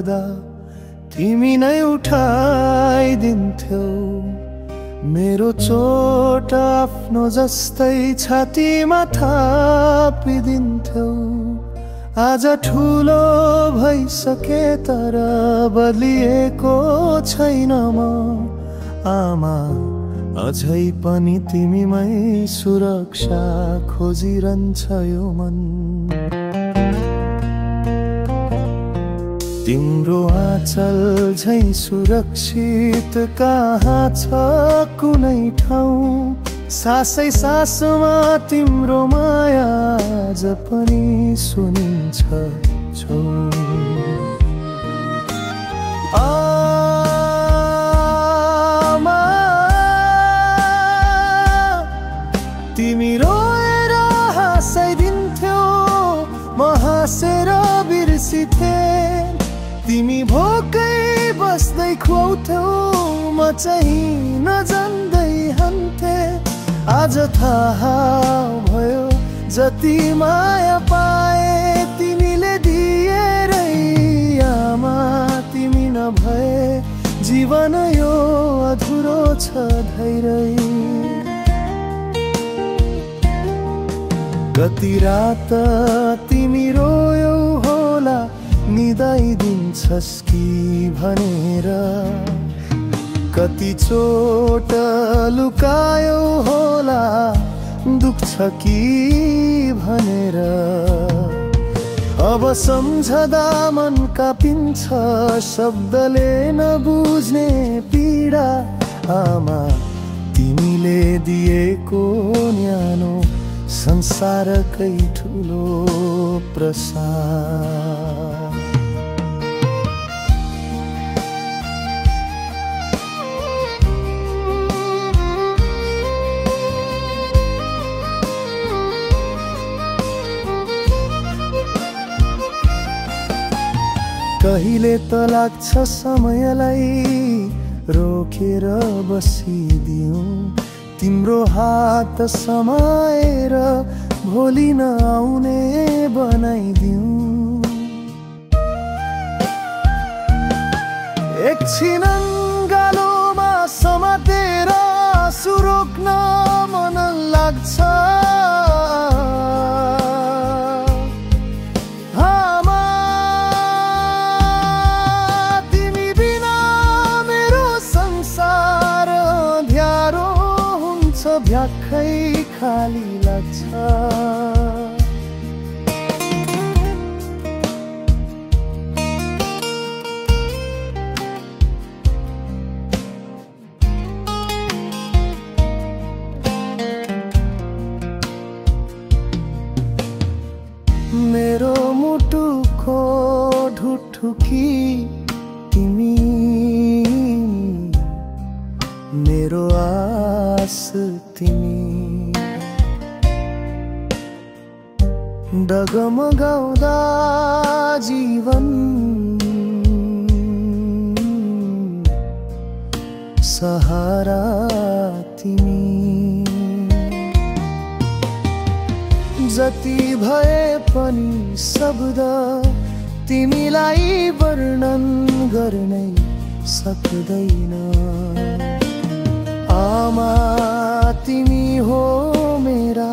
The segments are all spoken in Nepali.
पर्दा तिमी नै उठाइदिन्थ्यौ। मेरो चोट आफ्नो जस्तै छातीमा थापिदिन्थ्यौ। आज ठुलो भइसके तर बदलिएको छैन म आमा, अझै पनि तिमीमै सुरक्षा खोजिरहन्छ यो मन। तिम्रो आँचल झै सुरक्षित कहाँ छ कुनै ठाउँ। सासै सासमा तिम्रो माया आज पनि सुनिन्छ छौ। आमा, तिमी रोएर हाँसाइदिन्थ्यौ, म हाँसेर बिर्सिथे। तिमी भोकै बस्दै खुवाउँथ्यौ, म चाहिँ नजान्दै हान्थे। आज थाहा भयो जति माया पाए तिमीले दिएरै आमा, तिमी नभए जीवन यो अधुरो छ धैर्य। कति रात तिमी रोयौ होला निदाइदिन्छस् कि भनेर। कति चोट लुकायो होला दुख्छ कि भनेर। अब सम्झदा मन कापिन्छ शब्दले नबुझ्ने पीडा। आमा, तिमीले दिएको न्यानो संसारकै ठुलो प्रसाद। कहिले त लाग्छ समयलाई रोकेर बसिदिउँ। तिम्रो हात समाएर भोलि नआउने बनाइदिउँ। एकछिन गालोमा समातेर आँसु रोक्न मन लाग्छ। भ्याखै खाली लाग्छ। मेरो मुटुको ढुकढुकी तिमी, मेरो आस तिमी। डगमगाउँदा जीवन सहारा तिमी। जति भए पनि शब्द तिमीलाई वर्णन गर्नै सक्दैन। आमा, तिमी हो मेरा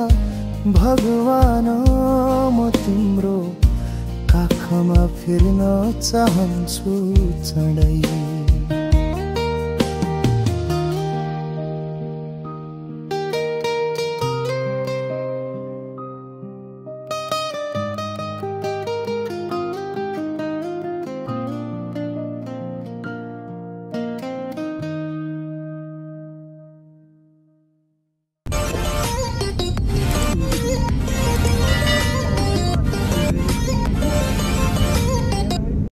भगवान, म तिम्रो काखमा फिर्न चाहन्छु चढै।